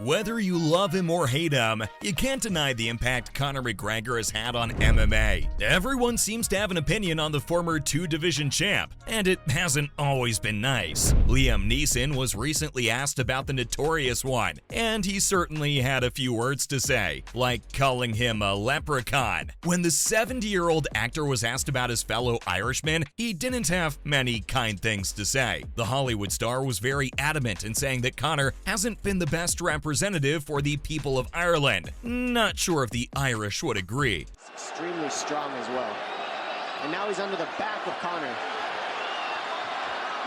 Whether you love him or hate him, you can't deny the impact Conor McGregor has had on MMA. Everyone seems to have an opinion on the former two-division champ, and it hasn't always been nice. Liam Neeson was recently asked about the Notorious One, and he certainly had a few words to say, like calling him a leprechaun. When the 70-year-old actor was asked about his fellow Irishman, he didn't have many kind things to say. The Hollywood star was very adamant in saying that Conor hasn't been the best representative for the people of Ireland. Not sure if the Irish would agree. Extremely strong as well. And now he's under the back of Conor.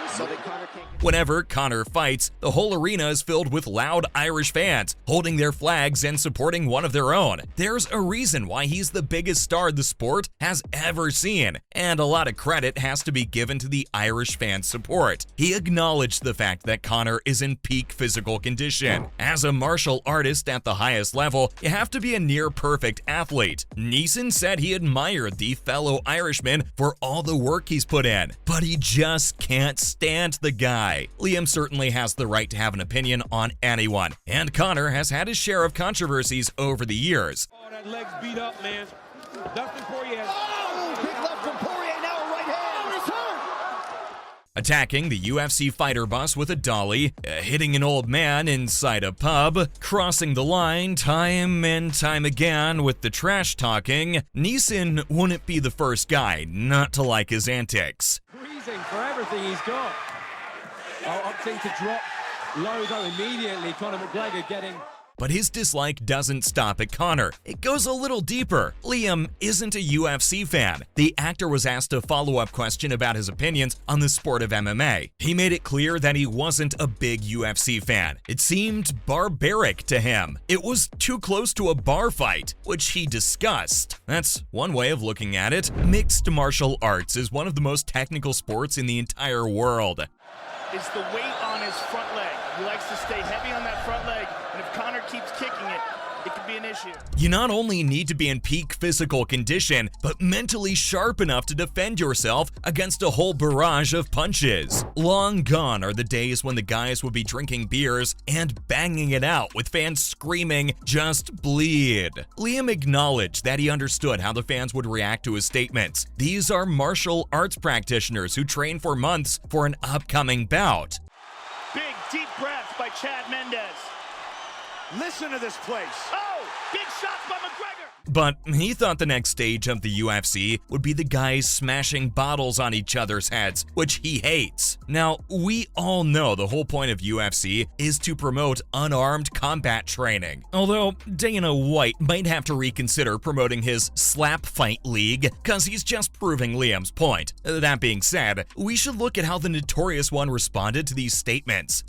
So that Conor can't... Whenever Conor fights, the whole arena is filled with loud Irish fans, holding their flags and supporting one of their own. There's a reason why he's the biggest star the sport has ever seen, and a lot of credit has to be given to the Irish fan support. He acknowledged the fact that Conor is in peak physical condition. As a martial artist at the highest level, you have to be a near-perfect athlete. Neeson said he admired the fellow Irishman for all the work he's put in, but he just can't stand the guy. Liam certainly has the right to have an opinion on anyone, and Conor has had his share of controversies over the years. Oh, that leg's beat up, man. Dustin Poirier. Oh, big left from Poirier, now a right hand. He's hurt. Attacking the UFC fighter bus with a dolly, hitting an old man inside a pub, crossing the line time and time again with the trash talking, Neeson wouldn't be the first guy not to like his antics. Freezing for everything he's got. Oh, opting to drop low though immediately. Conor McGregor getting... But his dislike doesn't stop at Conor. It goes a little deeper. Liam isn't a UFC fan. The actor was asked a follow-up question about his opinions on the sport of MMA. He made it clear that he wasn't a big UFC fan. It seemed barbaric to him. It was too close to a bar fight, which he discussed. That's one way of looking at it. Mixed martial arts is one of the most technical sports in the entire world. Is the weight on his front leg. He likes to stay heavy on that front leg, and if Conor keeps kicking it, it could be an issue. You not only need to be in peak physical condition, but mentally sharp enough to defend yourself against a whole barrage of punches. Long gone are the days when the guys would be drinking beers and banging it out with fans screaming, "Just bleed." Liam acknowledged that he understood how the fans would react to his statements. These are martial arts practitioners who train for months for an upcoming bout. Big, deep breath by Chad Mendez. Listen to this place. Oh, big shots by McGregor. But he thought the next stage of the UFC would be the guys smashing bottles on each other's heads, which he hates. Now, we all know the whole point of UFC is to promote unarmed combat training. Although Dana White might have to reconsider promoting his slap fight league, cause he's just proving Liam's point. That being said, we should look at how the Notorious One responded to these statements.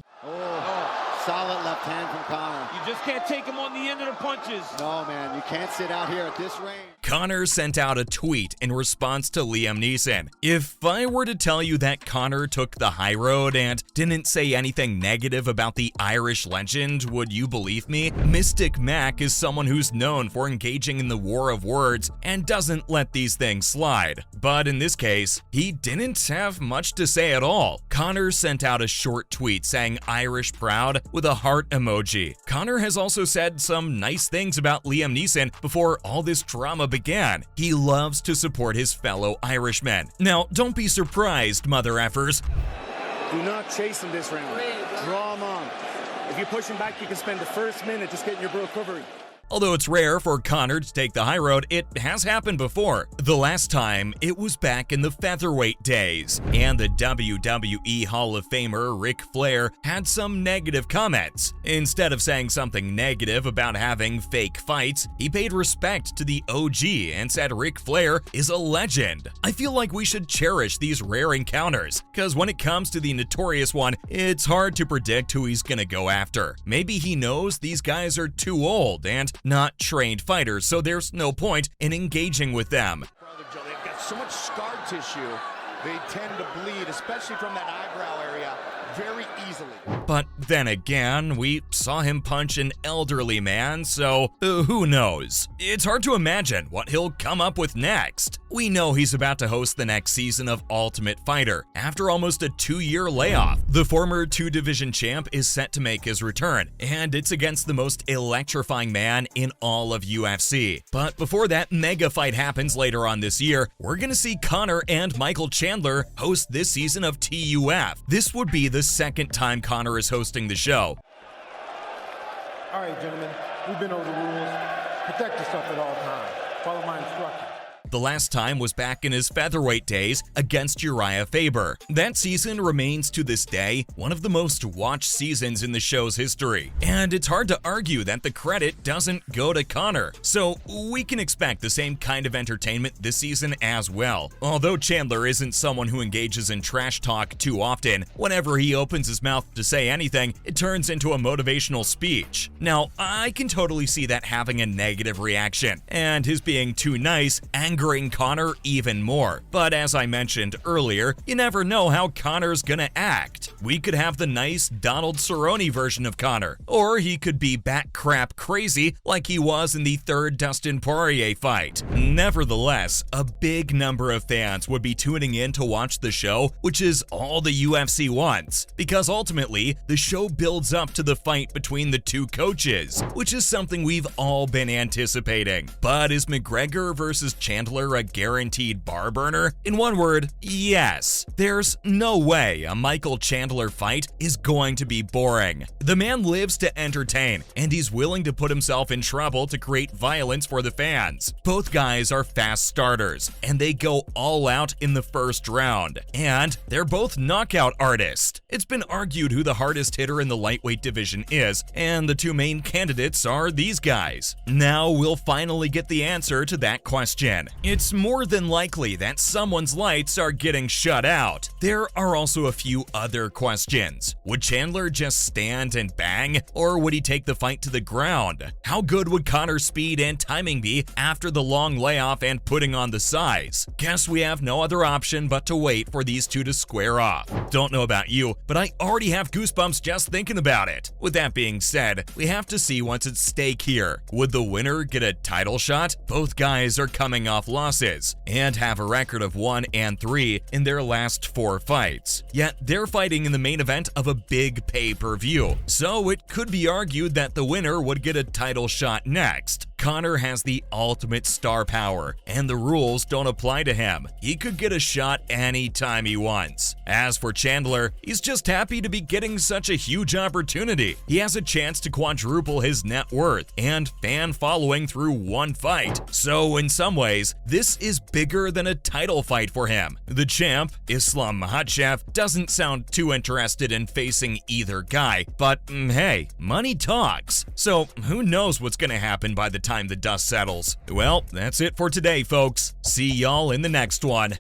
Solid left hand from Conor. You just can't take him on the end of the punches. No, man, you can't sit out here at this range. Conor sent out a tweet in response to Liam Neeson. If I were to tell you that Conor took the high road and didn't say anything negative about the Irish legend, would you believe me? Mystic Mac is someone who's known for engaging in the war of words and doesn't let these things slide. But in this case, he didn't have much to say at all. Conor sent out a short tweet saying "Irish proud" with a heart emoji. Conor has also said some nice things about Liam Neeson before all this drama began. He loves to support his fellow Irishmen. Now, don't be surprised, mother effers. Do not chase him this round. Draw him on. If you push him back, you can spend the first minute just getting your recovery. Although it's rare for Conor to take the high road, it has happened before. The last time, it was back in the featherweight days, and the WWE Hall of Famer Ric Flair had some negative comments. Instead of saying something negative about having fake fights, he paid respect to the OG and said Ric Flair is a legend. I feel like we should cherish these rare encounters, cause when it comes to the Notorious One, it's hard to predict who he's gonna go after. Maybe he knows these guys are too old and not trained fighters, so there's no point in engaging with them. They've got so much scar tissue, they tend to bleed, especially from that eyebrow area, very easily. easily. But then again, we saw him punch an elderly man, so who knows? It's hard to imagine what he'll come up with next. We know he's about to host the next season of Ultimate Fighter after almost a 2-year layoff. The former 2-division champ is set to make his return, and it's against the most electrifying man in all of UFC. But before that mega fight happens later on this year, we're gonna see Conor and Michael Chandler host this season of TUF. This would be the second time Conor is hosting the show. All right, gentlemen, we've been over the rules. Protect yourself at all times. Follow my instructions. The last time was back in his featherweight days against Uriah Faber. That season remains to this day one of the most watched seasons in the show's history, and it's hard to argue that the credit doesn't go to Conor. So we can expect the same kind of entertainment this season as well. Although Chandler isn't someone who engages in trash talk too often, whenever he opens his mouth to say anything, it turns into a motivational speech. Now, I can totally see that having a negative reaction, and his being too nice angering Conor even more. But as I mentioned earlier, you never know how Conor's gonna act. We could have the nice Donald Cerrone version of Conor, or he could be bat crap crazy like he was in the third Dustin Poirier fight. Nevertheless, a big number of fans would be tuning in to watch the show, which is all the UFC wants, because ultimately, the show builds up to the fight between the two coaches, which is something we've all been anticipating. But is McGregor versus Chandler a guaranteed bar burner? In one word, yes. There's no way a Michael Chandler fight is going to be boring. The man lives to entertain, and he's willing to put himself in trouble to create violence for the fans. Both guys are fast starters, and they go all out in the first round. And they're both knockout artists. It's been argued who the hardest hitter in the lightweight division is, and the two main candidates are these guys. Now we'll finally get the answer to that question. It's more than likely that someone's lights are getting shut out. There are also a few other questions. Would Chandler just stand and bang, or would he take the fight to the ground? How good would Conor's speed and timing be after the long layoff and putting on the size? Guess we have no other option but to wait for these two to square off. Don't know about you, but I already have goosebumps just thinking about it. With that being said, we have to see what's at stake here. Would the winner get a title shot? Both guys are coming off losses and have a record of 1-3 in their last 4 fights. Yet they're fighting in the main event of a big pay-per-view, so it could be argued that the winner would get a title shot next. Conor has the ultimate star power, and the rules don't apply to him. He could get a shot anytime he wants. As for Chandler, he's just happy to be getting such a huge opportunity. He has a chance to quadruple his net worth and fan following through one fight. So in some ways, this is bigger than a title fight for him. The champ, Islam Makhachev, doesn't sound too interested in facing either guy, but hey, money talks. So who knows what's gonna happen by the time the dust settles. Well, that's it for today, folks. See y'all in the next one.